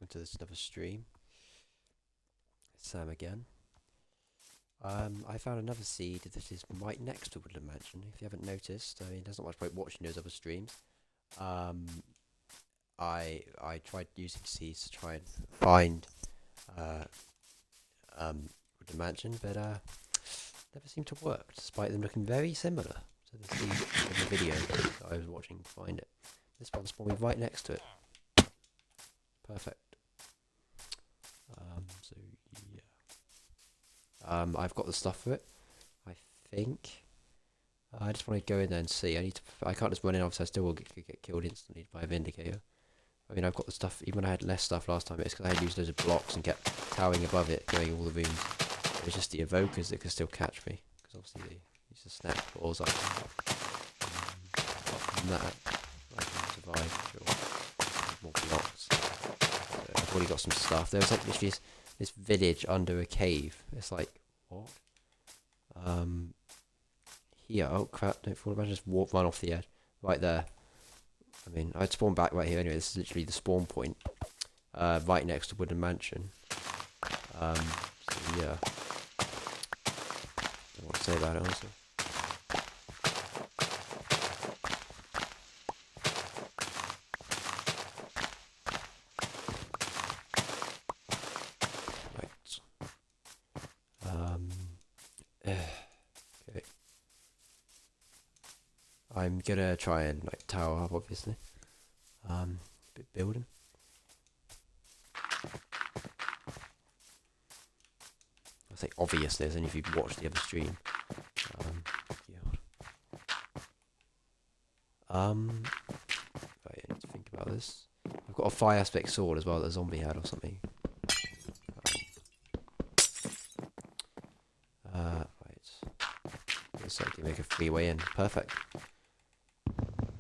to this another stream. It's Sam again. I found another seed that is right next to Woodland Mansion. If you haven't noticed, I mean, there's not much point watching those other streams. I tried using seeds to try and find Woodland Mansion, but never seemed to work, despite them looking very similar to the seed in the video that I was watching to find it. This one spawned me right next to it. Perfect. So yeah. I've got the stuff for it, I think. I just want to go in there and see. I can't just run in, obviously I still will get killed instantly by a Vindicator. I mean, I've got the stuff, even when I had less stuff last time, it's because I had used loads of blocks and kept towering above it, going all the rooms. It was just the evokers that could still catch me, because obviously they used to snap claws up. Apart from that, I can survive, sure. More blocks. I've already got some stuff. There was like literally this village under a cave. It's like, what? Here, oh crap, don't fall, imagine just run off the edge. Right there. I mean, I'd spawn back right here anyway. This is literally the spawn point. Right next to Woodland Mansion. So yeah. Don't know what to say about it, honestly. Okay. I'm gonna try and like tower up, obviously. Bit building. I say obviously, as only if you've watched the other stream. Right, I need to think about this. I've got a fire aspect sword as well that a zombie had or something. So I can make a freeway in. Perfect.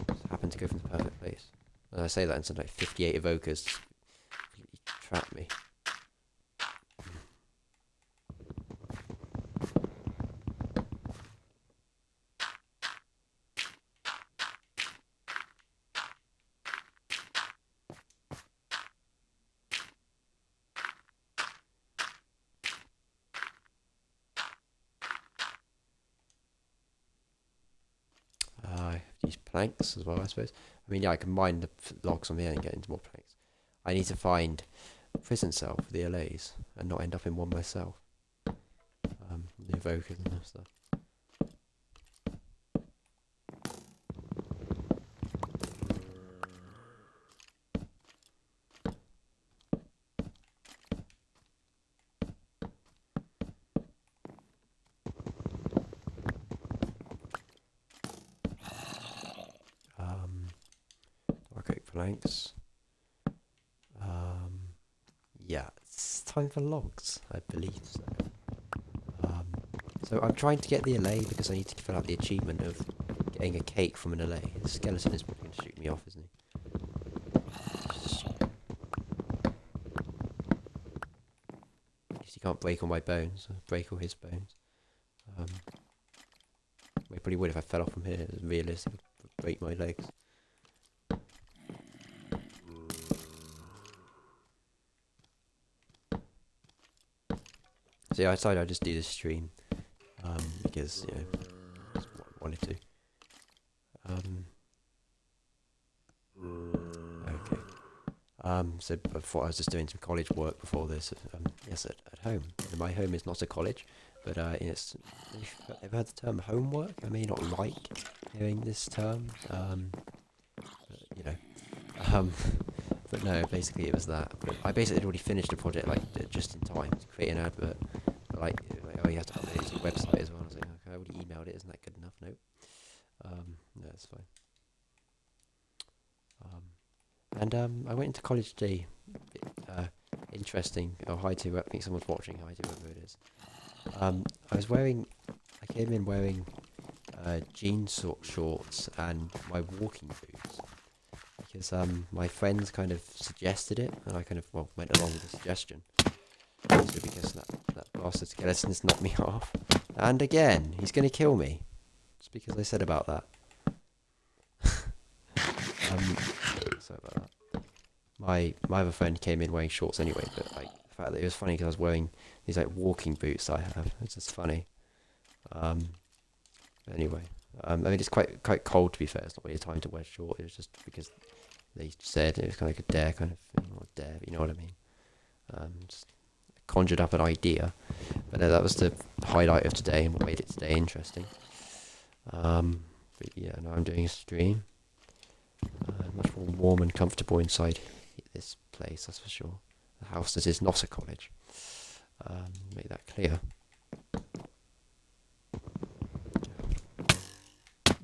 Just happened to go from the perfect place. And I say that and something like 58 evokers completely trap me. Use planks as well, I suppose. I mean, yeah, I can mine the logs on here and get into more planks. I need to find a prison cell for the allays and not end up in one myself. The evokers and that stuff. Planks. Yeah, it's time for logs, I believe so. So I'm trying to get the allay because I need to fill out the achievement of getting a cake from an allay. The skeleton is probably going to shoot me off, isn't he? He can't break all my bones, break all his bones. He probably would if I fell off from here. It's realistic, break my legs. So yeah, I decided I'd just do this stream, because, you know, that's what I wanted to. Okay. So before I was just doing some college work before this, yes, at home. And my home is not a college, but it's, have you heard the term homework? I may not like hearing this term, but, you know, but no, basically it was that. But I basically had already finished the project, like, just in time to create an advert. But, like, oh, you have to upload it to the website as well. I was like, okay, I already emailed it, isn't that good enough? Nope. No, it's fine. And I went into college today. Interesting. Oh, hi to, I think someone's watching. Hi to whoever it is. I came in wearing jeans shorts and my walking boots. Because my friends kind of suggested it, and I kind of, well, went along with the suggestion. So because that bastard skeleton has knocked me off. And again, he's going to kill me. Just because I said about that. Sorry about that. my other friend came in wearing shorts anyway, but like the fact that it was funny because I was wearing these like walking boots that I have. It's just funny. Anyway, I mean it's quite cold to be fair. It's not really a time to wear short. It was just because they said it was kind of like a dare kind of thing, or dare, but you know what I mean. Just conjured up an idea, but that was the highlight of today and what made it today interesting. But yeah, now I'm doing a stream. Much more warm and comfortable inside this place, that's for sure. The house that is not a college. Make that clear.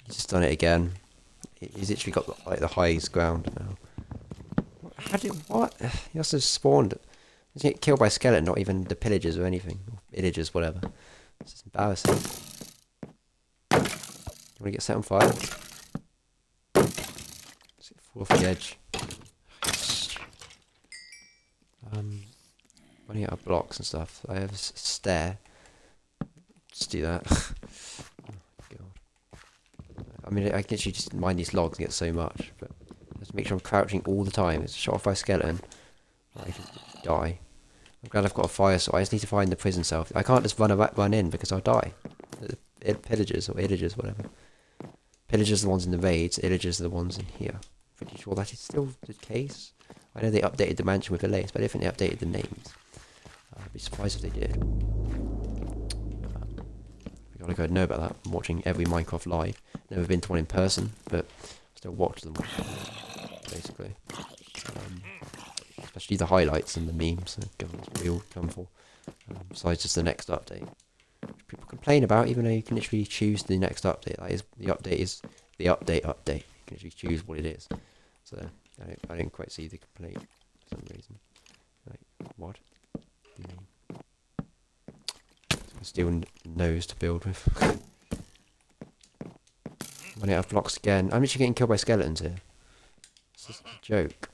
He's just done it again. He's literally got like the highest ground now. What? He must have spawned. He's get killed by a skeleton, not even the pillagers or anything. Or villagers, whatever. It's just embarrassing. You want to get set on fire? Fall off the edge. Running out of blocks and stuff. I have a stair. Just do that. Oh, God. I mean, I can literally just mine these logs and get so much, but I have to make sure I'm crouching all the time. It's shot off by a skeleton. I can die. I'm glad I've got a fire, so I just need to find the prison cell. I can't just run in because I'll die. Pillagers or illagers, whatever. Pillagers are the ones in the raids. Illagers are the ones in here. Pretty sure that is still the case. I know they updated the mansion with the layers, but I don't think they updated the names. I'd be surprised if they did. I gotta go know about that. I'm watching every Minecraft live. Never been to one in person, but still watch them, basically. Especially the highlights and the memes. That's what we all come for. Besides just the next update. Which people complain about, even though you can literally choose the next update. That is, the update is the update. You can actually choose what it is. So I didn't quite see the complaint for some reason. Like, what? Do you mean? Steel nose to build with. Running out of blocks again. I'm literally getting killed by skeletons here. It's just a joke.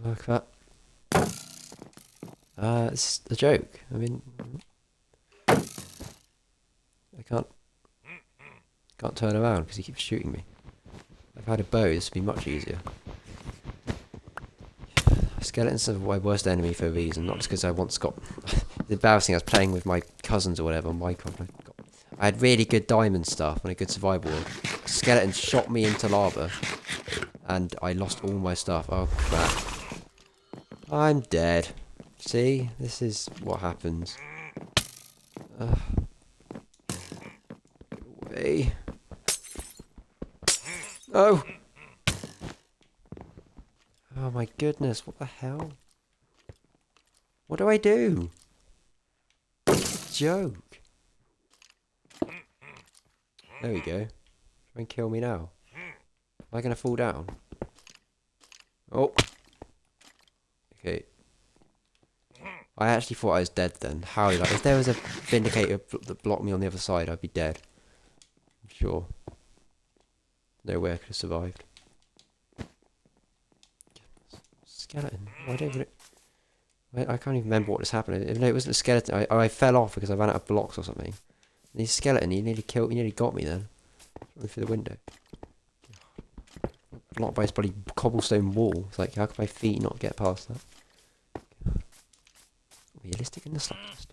Look at that. It's a joke. I mean, I can't turn around because he keeps shooting me. If I had a bow, this would be much easier. Skeletons are my worst enemy for a reason, not just because I once got... the embarrassing, I was playing with my cousins or whatever on Minecraft. I had really good diamond stuff and a good survival world. Skeletons shot me into lava and I lost all my stuff. Oh crap. I'm dead. See? This is what happens. Get away. Oh! Oh my goodness, what the hell? What do I do? Joke. There we go. Try and kill me now. Am I gonna fall down? Oh. Okay. I actually thought I was dead then. How did I... If there was a vindicator that blocked me on the other side, I'd be dead. I'm sure. No way I could have survived. Skeleton. I don't even... I can't even remember what just happened. Even though it wasn't a skeleton, I fell off because I ran out of blocks or something. And his skeleton, he nearly got me then. Through the window. Blocked by his bloody cobblestone wall. It's like, how can my feet not get past that? Realistic in the slightest.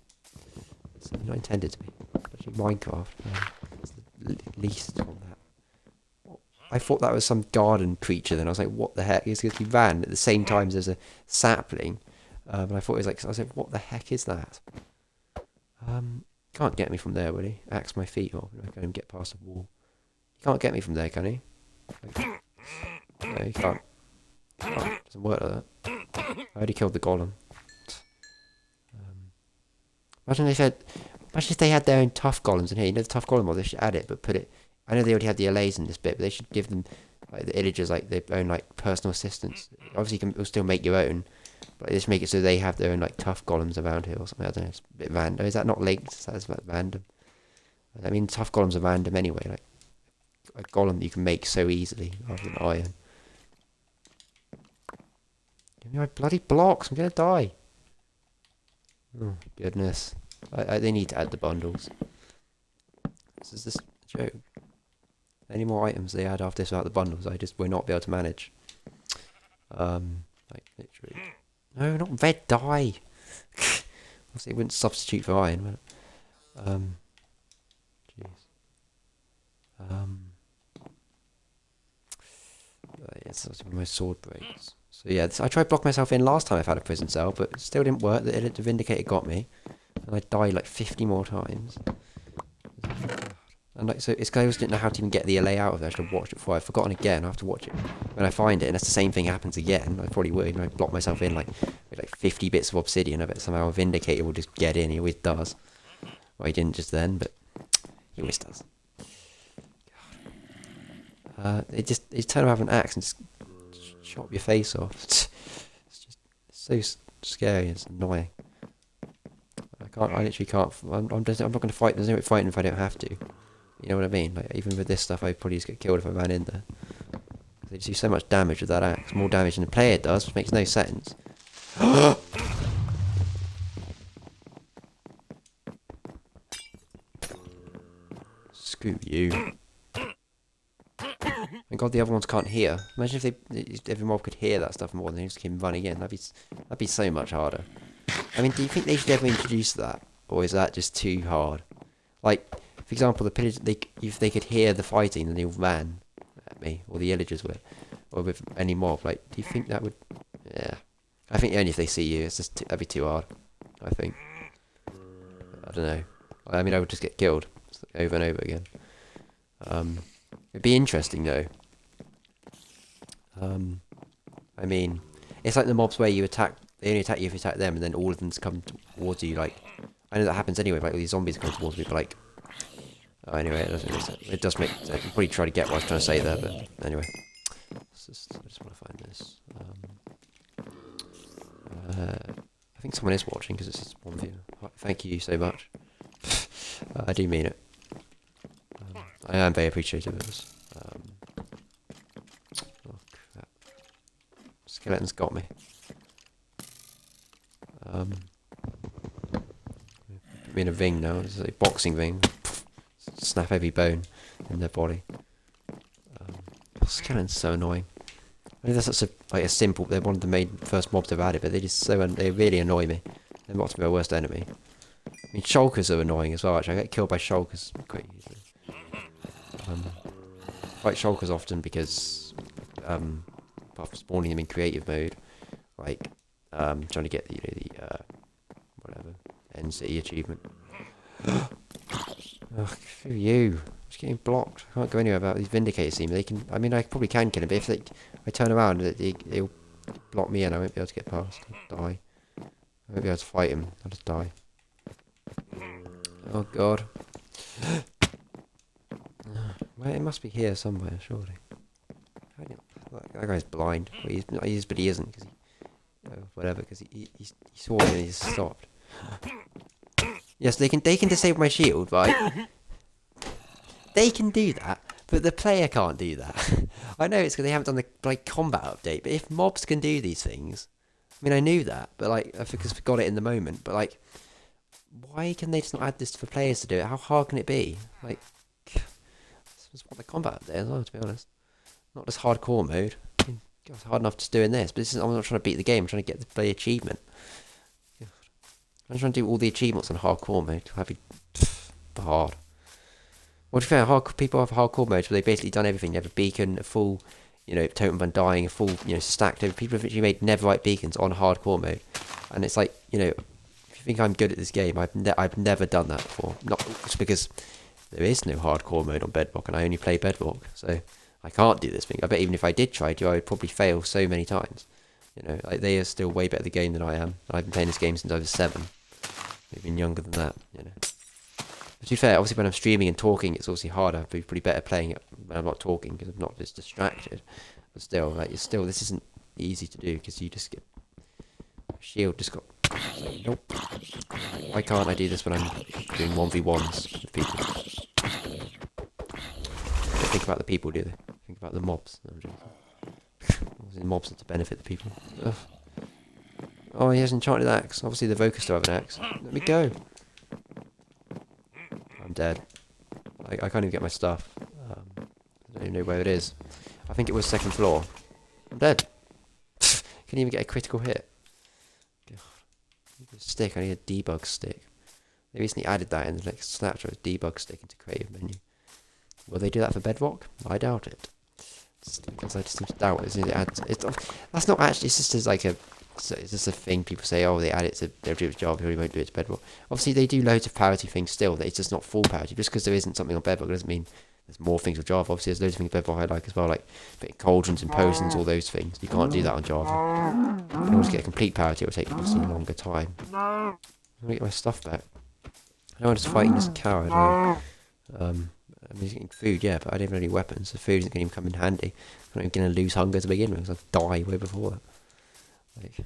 It's not intended to be. Especially Minecraft. It's the least on that. I thought that was some garden creature then. I was like, what the heck? It's because he ran at the same time as there's a sapling. And I thought it was like, I was like, what the heck is that? Can't get me from there, will he? Axe my feet off. I can't even get past the wall. He can't get me from there, can he? Like, no, he can't. Doesn't work like that. I already killed the golem. Imagine if they had their own tough golems in here. You know the tough golem mod, they should add it, but put it... I know they already had the allays in this bit, but they should give them, like, the illagers, like, their own, like, personal assistants. Obviously, you can still make your own, but just make it so they have their own, like, tough golems around here or something. I don't know, it's a bit random. Is that not linked? That's about random. I mean, tough golems are random anyway, like, a golem that you can make so easily, rather than iron. Give me my bloody blocks, I'm gonna die. Oh, goodness. They need to add the bundles. This is just a joke. Any more items they add after this without the bundles, I just will not be able to manage. Like literally. No, not red dye. Obviously, it wouldn't substitute for iron, would it? Jeez. Yes, that's when my sword breaks. So yeah, I tried to block myself in last time I've had a prison cell, but it still didn't work. The Vindicator got me, and I died like 50 more times. And like, so it's because I just didn't know how to even get the allley out of there. I should have watched it before. I've forgotten again. I have to watch it when I find it, and that's the same thing happens again. I probably would. And I block myself in like with like 50 bits of obsidian. I bet somehow a Vindicator will just get in. He always does. Well, he didn't just then, but he always does. It turn around with an axe and just chop your face off. It's so scary. It's annoying. I literally can't. I'm not going to fight. There's no point fighting if I don't have to. You know what I mean? Like even with this stuff, I'd probably just get killed if I ran in there. They just do so much damage with that axe, more damage than the player does, which makes no sense. Screw you. Thank God the other ones can't hear. Imagine if every mob could hear that stuff more, than they just came running in. That'd be so much harder. I mean, do you think they should ever introduce that, or is that just too hard? Like, for example, the pillagers, if they could hear the fighting, then they all ran at me, or the villagers would, or with any mob. Like, do you think that would? Yeah, I think only if they see you, it's just that'd be too hard. I think. I don't know. I mean, I would just get killed over and over again. It'd be interesting though. I mean, it's like the mobs where you attack. They only attack you if you attack them, and then all of them come towards you. Like, I know that happens anyway. Like these zombies come towards me, but like, oh, anyway, it does make sense. You probably try to get what I was trying to say there, but anyway, I just want to find this. I think someone is watching because it's just one viewer. Thank you so much. I do mean it. I am very appreciative of this. Oh crap! Skeleton's got me. Put me in a ring now. It's a boxing ring. Snap every bone in their body. Skeleton's so annoying. I mean, that's such a simple. They're one of the main first mobs I've added, but they really annoy me. They're not my worst enemy. I mean, shulkers are annoying as well. Actually, I get killed by shulkers quite easily. Fight shulkers often because apart from spawning them in creative mode, like trying to get the whatever end city achievement. Ugh, screw you! I'm just getting blocked. I can't go anywhere about these Vindicators. They can. I mean, I probably can kill them, but if I turn around, they'll block me, and I won't be able to get past. I'll die. I won't be able to fight him. I'll just die. Oh God. Well, it must be here somewhere, surely. That guy's blind. Well, he is, but he isn't, because whatever. Because he saw me and he just stopped. Yes, they can disable my shield, right? They can do that, but the player can't do that. I know it's because they haven't done the combat update, but if mobs can do these things, I mean, I knew that, but I forgot it in the moment. But why can they just not add this for players to do it? How hard can it be? This was what the combat update as well, to be honest. Not just hardcore mode. I mean, it's hard enough just doing this, but I'm not trying to beat the game. I'm trying to get the play achievement. I'm trying to do all the achievements on hardcore mode. That'd be hard. Well, to be fair, people have hardcore modes where they've basically done everything. They have a beacon, a full, totem of undying, a full, stacked over. People have actually made Neverite beacons on hardcore mode, and it's like, if you think I'm good at this game, I've never done that before. Not just because there is no hardcore mode on Bedrock, and I only play Bedrock, so I can't do this thing. I bet even if I did try to, I would probably fail so many times. They are still way better at the game than I am. I've been playing this game since I was 7. Even younger than that, But to be fair, obviously when I'm streaming and talking, it's obviously harder. I'd be pretty better playing it when I'm not talking because I'm not just distracted. But still, this isn't easy to do because you just get shield just got. Nope. Why can't I do this when I'm doing 1v1s with people? Don't think about the people, do they? Think about the mobs. The mobs are to benefit the people. Ugh. Oh, he has an enchanted axe. Obviously the Vokers still have an axe. Let me go. I'm dead. I can't even get my stuff. I don't even know where it is. I think it was second floor. I'm dead. Couldn't even get a critical hit. Stick, I need a debug stick. They recently added that in the next snapshot, debug stick into creative menu. Will they do that for Bedrock? I doubt it. Because I just seem to doubt it. That's not actually, it's just as like a, it's just a thing people say, oh, they add it to, they'll do its job, they won't do it to Bedrock. Obviously they do loads of parity things still, that it's just not full parity. Just because there isn't something on Bedrock doesn't mean there's more things with Java. Obviously there's loads of things Bedrock I like as well, like putting cauldrons and potions, all those things. You can't do that on Java. In order to get a complete parity, it will take obviously a longer time. I want to get my stuff back. I know I'm just fighting this cow, I know. I'm just getting food, yeah, but I don't have any weapons, so food isn't going to even come in handy. I'm not even going to lose hunger to begin with, because I'll die way before that. Like, yeah.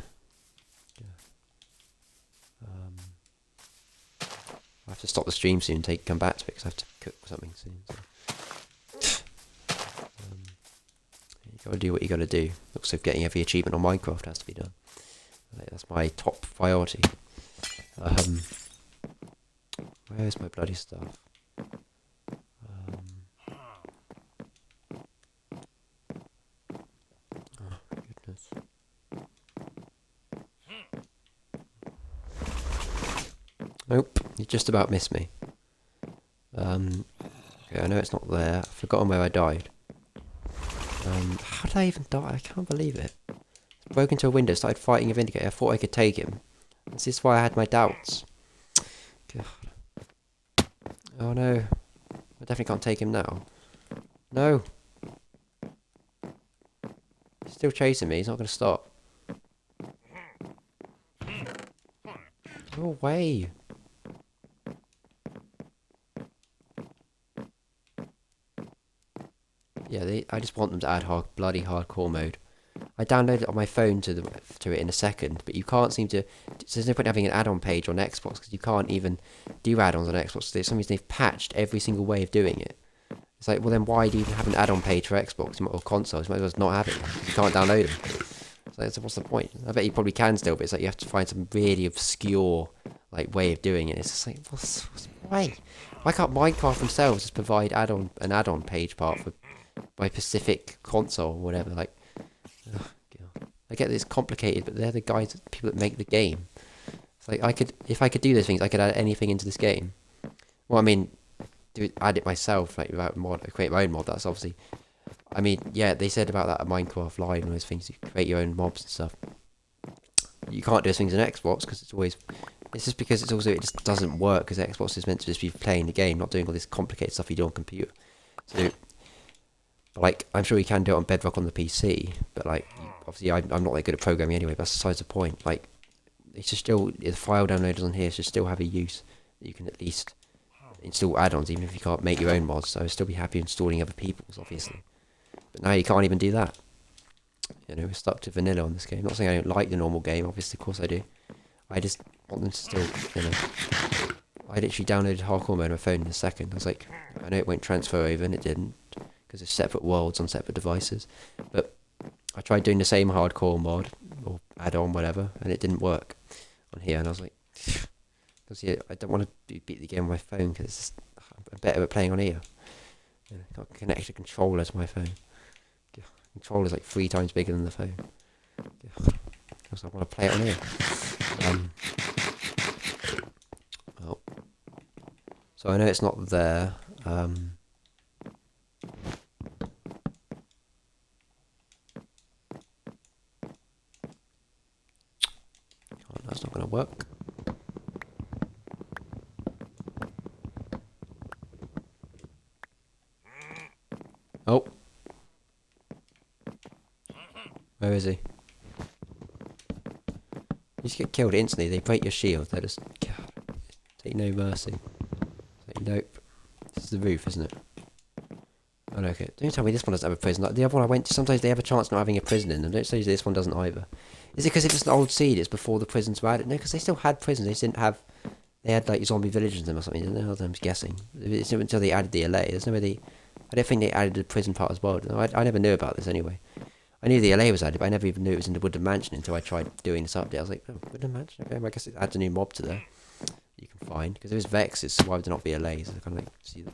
I have to stop the stream soon and come back to it, because I have to cook something soon. So. You got to do what you got to do. Also, getting every achievement on Minecraft has to be done. Like, that's my top priority. Where's my bloody stuff? Nope, you just about missed me. Okay, I know it's not there. I've forgotten where I died. How did I even die? I can't believe it. Broke into a window, started fighting a Vindicator. I thought I could take him. This is why I had my doubts. God. Oh no. I definitely can't take him now. No. He's still chasing me. He's not going to stop. Go away. Yeah, I just want them to add bloody hardcore mode. I downloaded it on my phone to it in a second, but you can't seem to. There's no point having an add-on page on Xbox because you can't even do add-ons on Xbox. For some reason they've patched every single way of doing it. It's like, well then why do you even have an add-on page for Xbox or consoles? You might as well not have it. You can't download them. So what's the point? I bet you probably can still, but it's like you have to find some really obscure like way of doing it. It's just like, why? Why can't Minecraft themselves just provide an add-on page part for my Pacific console or whatever? Like, I get that it's complicated, but they're the people that make the game. It's like if I could do those things, I could add anything into this game. Well, I mean, add it myself, like without mod, create my own mod. That's obviously. I mean, yeah, they said about that at Minecraft Live and those things. You create your own mobs and stuff. You can't do those things in Xbox because it's just because it just doesn't work because Xbox is meant to just be playing the game, not doing all this complicated stuff you do on computer. So, like, I'm sure you can do it on Bedrock on the PC, but like, obviously I'm not that good at programming anyway. But that's besides the point. Like, it's just still the file downloaders on here should still have a use that you can at least install add-ons, even if you can't make your own mods. So I'd still be happy installing other people's, obviously. But now you can't even do that. You know, we're stuck to vanilla on this game. Not saying I don't like the normal game, obviously, of course I do. I just want them to still, you know. I literally downloaded hardcore mode on my phone in a second. I was like, I know it won't transfer over, and it didn't, because it's separate worlds on separate devices. But I tried doing the same hardcore mod, or add-on, whatever, and it didn't work on here. And I was like, because yeah, I don't want to beat the game on my phone, because I'm better at playing on here. You know, got to connect a controller to my phone. The controller's like 3 times bigger than the phone. Because I want to play it on here. Well, so I know it's not there. That's not going to work. Oh. Where is he? You just get killed instantly. They break your shield. They just take no mercy. Like, nope. This is the roof, isn't it? Oh no, okay. Don't tell me this one doesn't have a prison. Like the other one I went to, sometimes they have a chance not having a prison in them. Don't say this one doesn't either. Is it because it was an old seed? It's before the prisons were added? No, because they still had prisons. They just didn't have. They had like zombie villages in them or something. Didn't they? I'm guessing. It's not until they added the LA. There's no way I don't think they added the prison part as well. No, I never knew about this anyway. I knew the LA was added, but I never even knew it was in the Woodland Mansion until I tried doing this update. I was like, oh, Woodland Mansion? Okay, well, I guess it adds a new mob to there. You can find. Because there was Vexes, so why would there not be LA? So I kind of like, see the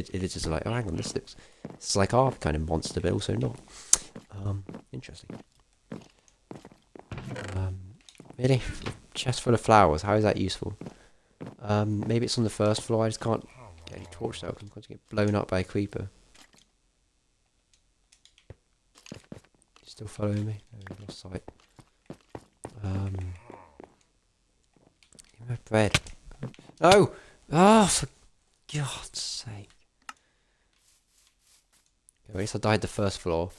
villagers are like, oh, hang on, it's like our kind of monster, but also not. Interesting. Really? Chest full of flowers. How is that useful? Maybe it's on the first floor. I just can't get any torch out. I'm going to get blown up by a creeper. Still following me? No, lost sight. Give me bread. No! Oh, for God's sake. Okay, at least I died the first floor.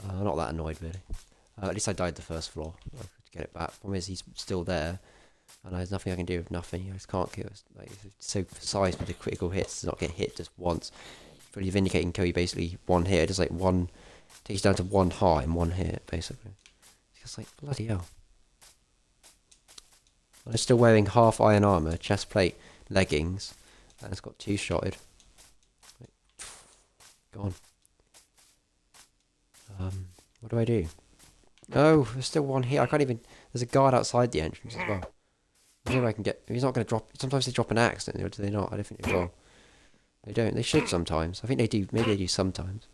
Not that annoyed, really. At least I died the first floor. I could get it back. Problem is, he's still there. And there's nothing I can do with nothing. I just can't kill it. Like, it's so precise with the critical hits to not get hit just once. Fully vindicating kill you basically one hit. Just like one... Takes you down to one heart in one hit, basically. It's just like, bloody hell. I'm still wearing half iron armour, chest plate, leggings, and it's got 2-shotted. Gone. What do I do? No, there's still one here. I can't even... There's a guard outside the entrance as well. Maybe I can get... He's not going to drop... Sometimes they drop an axe, don't they? Or do they not? I don't think they will. They don't. They should sometimes. I think they do. Maybe they do sometimes.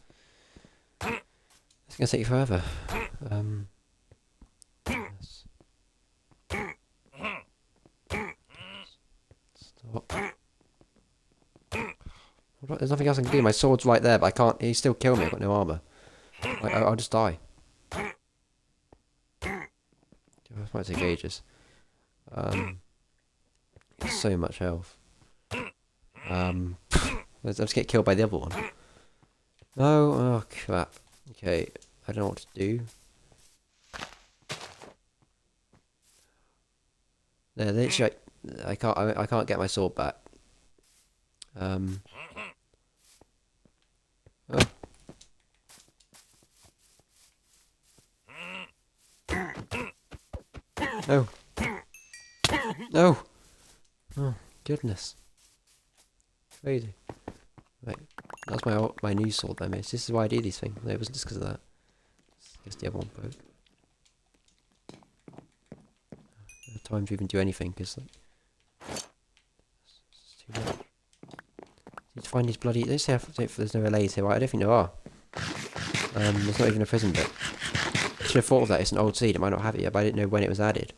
It's going to take you forever. Yes. Stop. There's nothing else I can do. My sword's right there, but I can't... He still kill me. I've got no armour. I'll just die. This might take ages. So much health. I just get killed by the other one. No, oh crap. Okay, I don't know what to do. No, literally, I can't get my sword back. Oh. No. No. Oh goodness. Crazy. Right, that's my new sword I missed. This is why I do these things. No, it wasn't just because of that. I guess the other one broke. No time to even do anything because like, it's too much. Need to find these bloody. Let's see if there's no allays here. Right, I don't think there are. There's not even a prison bit. I should have thought of that. It's an old seed. It might not have it yet, but I didn't know when it was added.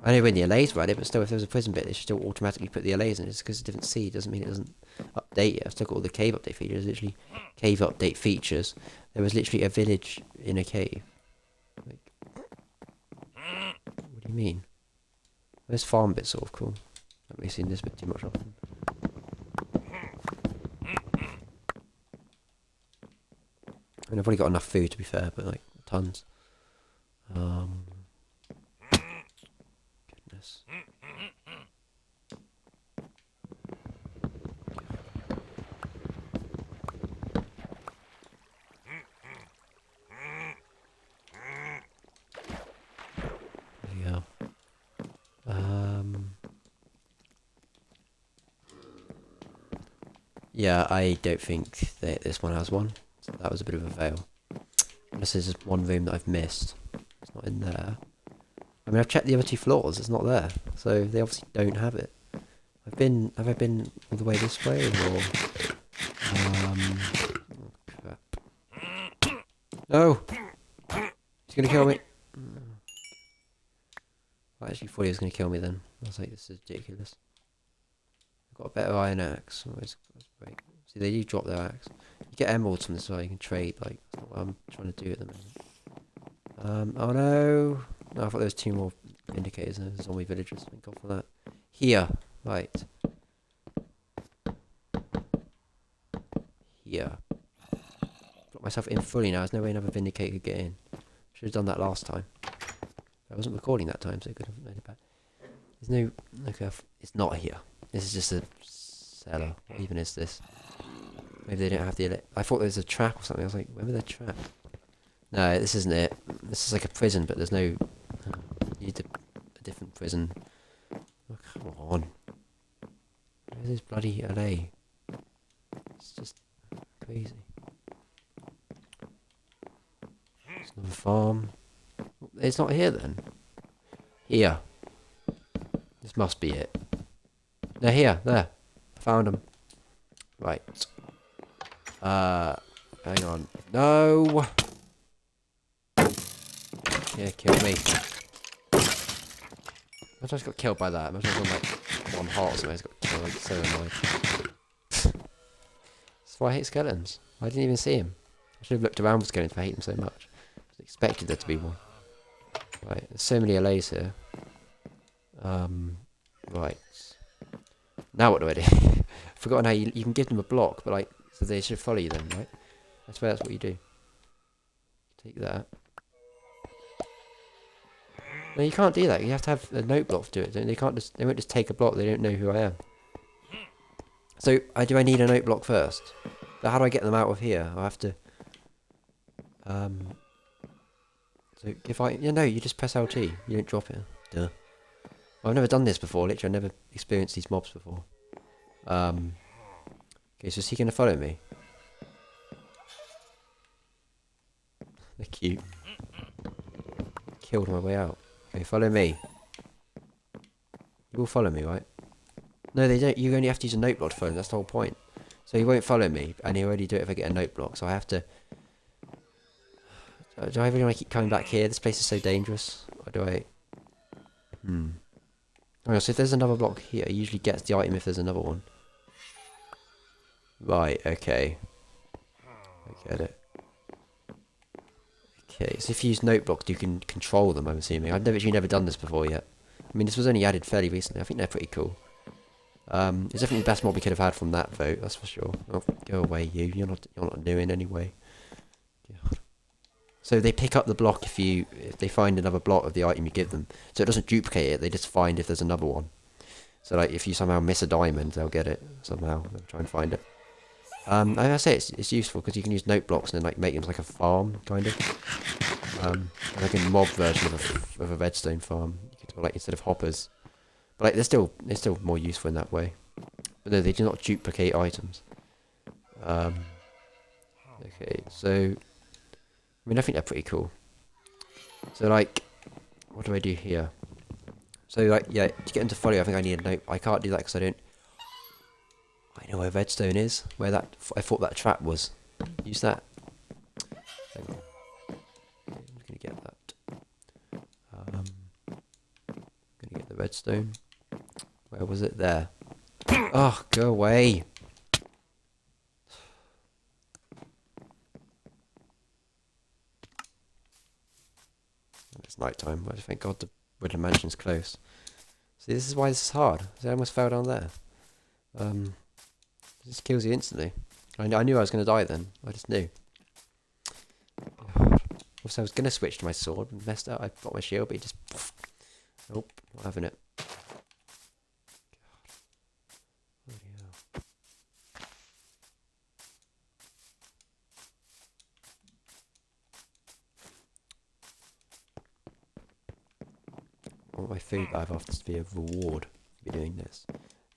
I know when the allays were added, but still, if there was a prison bit, they should still automatically put the allays in. Just because it's a different seed doesn't mean it doesn't update it. I've still got all the cave update features. Literally, cave update features. There was literally a village in a cave. Like, what do you mean? This farm bit's sort of cool. I've really seen this bit too much often. And I've already got enough food to be fair, but like tons. Goodness. There we go. Yeah, I don't think that this one has one. So that was a bit of a fail. Unless there's just one room that I've missed. It's not in there. I mean, I've checked the other 2 floors. It's not there. So they obviously don't have it. Have I been all the way this way or? Oh, crap. No! He's gonna kill me. I actually thought he was gonna kill me then. I was like, this is ridiculous. I've got a better iron axe. Always break. See, they do drop their axe. You get emeralds from this, so you can trade. Like, that's not what I'm trying to do at the moment. Oh no! No, I thought there was 2 more indicators and zombie villagers. Thank God for that. Here, right. Here. Got myself in fully now. There's no way another vindicator could get in. Should have done that last time. I wasn't recording that time, so I could have made it back. There's no. Okay, it's not here. This is just a cellar. What even is this? Maybe they don't have the... I thought there was a trap or something. I was like, where was the trap? No, this isn't it. This is like a prison, but there's no... you need a different prison. Oh, come on. Where's this bloody alley? It's just crazy. It's another farm. It's not here then. Here. This must be it. They're here. There. I found them. Right. Hang on. No! Yeah, kill me. I just got killed by that. I was on like 1 heart or something. I just got killed. I'm so annoyed. That's why I hate skeletons. I didn't even see him. I should have looked around for skeletons if I hate them so much. I expected there to be one. Right, there's so many allays here. Right. Now what do I do? I've forgotten how you can give them a block, but like, so they should follow you then, right? I swear that's what you do. Take that. No, you can't do that. You have to have a note block to do it. They won't just take a block. They don't know who I am. So, do I need a note block first? But how do I get them out of here? I have to... So, if I... Yeah, no, you just press LT. You don't drop it. Duh. Well, I've never done this before, literally. I've never experienced these mobs before. Okay, so is he going to follow me? They're cute. Killed my way out. Okay, follow me. You will follow me, right? No, they don't. You only have to use a note block to follow them. That's the whole point. So he won't follow me, and he'll only do it if I get a note block. So I have to... Do I really want to keep coming back here? This place is so dangerous. Or do I... Oh, so if there's another block here, he usually gets the item if there's another one. Right, okay. I get it. Okay, so if you use note blocks, you can control them, I'm assuming. I've actually never done this before yet. I mean, this was only added fairly recently. I think they're pretty cool. It's definitely the best mob we could have had from that vote, that's for sure. Oh, go away, you. You're not new in anyway. God. So they pick up the block if they find another block of the item you give them. So it doesn't duplicate it, they just find if there's another one. So like if you somehow miss a diamond, they'll get it somehow. They'll try and find it. I say it's useful because you can use note blocks and then like make them like a farm kind of. Like a mob version of a redstone farm. You could do, like instead of hoppers. But like they're still more useful in that way. But no, they do not duplicate items. Okay, so I mean I think they're pretty cool. So like, what do I do here? So like, yeah, to get them to follow, I think I need a note. I can't do that because I know where redstone is. Where that I thought that trap was. Use that. Hang on. Okay, I'm just gonna get that. I'm gonna get the redstone. Where was it? There. Oh, go away. It's night time. I thank God the Woodland Mansion's close. See, this is why this is hard. See, I almost fell down there. This kills you instantly. I knew I was going to die then. I just knew. God. Also, I was going to switch to my sword. Messed up. I got my shield, but he just... Nope, not having it. God. Bloody hell. I want my food that I've offered to be a reward for doing this.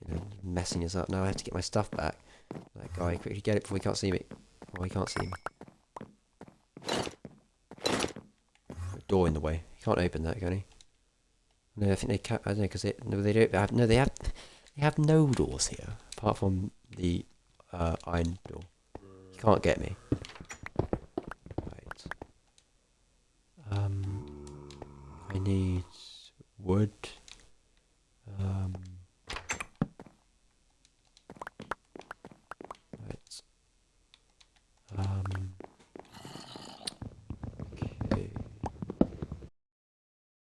You know, messing us up. Now I have to get my stuff back. That guy, quickly get it before he can't see me. Oh, he can't see me. Door in the way. He can't open that, can he? No, I think they can't. I don't know because they don't have. No, they have no doors here apart from the iron door. You can't get me. Right. I need wood.